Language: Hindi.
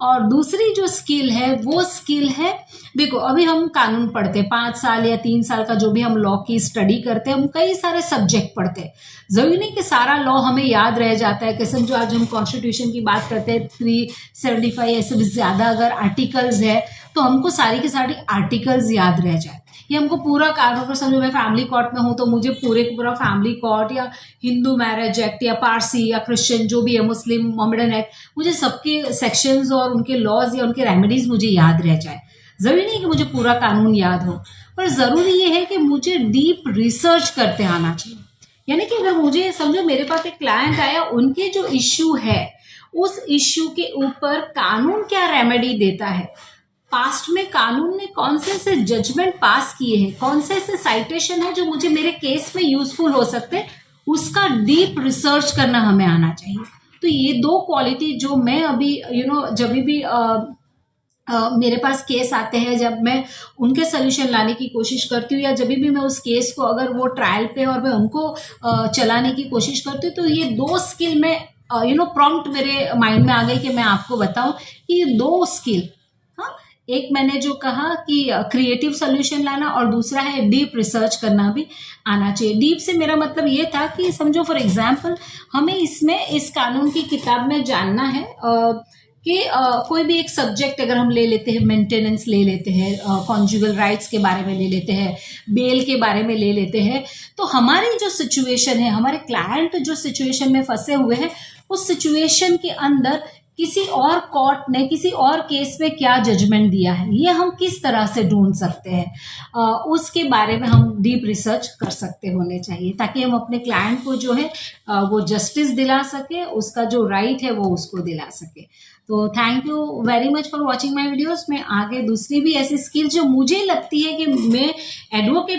और दूसरी जो स्किल है वो स्किल है, देखो अभी हम कानून पढ़ते हैं 5 साल या 3 साल का जो भी हम लॉ की स्टडी करते हैं, हम कई सारे सब्जेक्ट पढ़ते हैं। जरूरी नहीं कि सारा लॉ हमें याद रह जाता है। कि समझो आज हम कॉन्स्टिट्यूशन की बात करते हैं 375 ऐसे भी ज्यादा अगर आर्टिकल्स है तो हमको सारी की सारी आर्टिकल्स याद रह जाए। ये हमको पूरा कानून, समझो मैं फैमिली कोर्ट में हूं तो मुझे पूरा फैमिली कोर्ट या हिंदू मैरिज एक्ट या पारसी या क्रिश्चियन जो भी है, मुस्लिम मोहम्मडन एक्ट, मुझे सबके सेक्शंस और उनके लॉज या उनके रेमेडीज मुझे याद रह जाए। जरूरी नहीं कि मुझे पूरा कानून याद हो, पर जरूरी ये है कि मुझे डीप रिसर्च करते आना चाहिए। यानी कि अगर मुझे समझो मेरे पास एक क्लाइंट आया, उनके जो इश्यू है उस इश्यू के ऊपर कानून क्या रेमेडी देता है, पास्ट में कानून ने कौन से ऐसे जजमेंट पास किए हैं, कौन से ऐसे साइटेशन है जो मुझे मेरे केस में यूजफुल हो सकते हैं, उसका डीप रिसर्च करना हमें आना चाहिए। तो ये दो क्वालिटी जो मैं अभी जब भी मेरे पास केस आते हैं, जब मैं उनके सोल्यूशन लाने की कोशिश करती हूँ या जब भी मैं उस केस को अगर वो ट्रायल पे और मैं उनको चलाने की कोशिश करती हूँ, तो ये दो स्किल में प्रॉम्प्ट मेरे माइंड में आ गई कि मैं आपको बताऊं कि ये दो स्किल, हाँ, एक मैंने जो कहा कि क्रिएटिव सोल्यूशन लाना और दूसरा है डीप रिसर्च करना भी आना चाहिए। डीप से मेरा मतलब ये था कि समझो फॉर एग्जांपल हमें इसमें इस कानून की किताब में जानना है कि कोई भी एक सब्जेक्ट अगर हम ले लेते हैं, मेंटेनेंस ले लेते हैं, कॉन्जुगल राइट्स के बारे में ले लेते हैं, बेल के बारे में ले लेते हैं, तो हमारी जो सिचुएशन है, हमारे क्लाइंट जो सिचुएशन में फंसे हुए हैं, उस सिचुएशन के अंदर किसी और कोर्ट ने किसी और केस में क्या जजमेंट दिया है, ये हम किस तरह से ढूंढ सकते हैं, उसके बारे में हम डीप रिसर्च कर सकते होने चाहिए, ताकि हम अपने क्लाइंट को जो है वो जस्टिस दिला सके, उसका जो राइट है वो उसको दिला सके। तो thank you very much for watching my videos. मैं आगे दूसरी भी ऐसी स्किल जो मुझे लगती है कि मैं एडवोकेट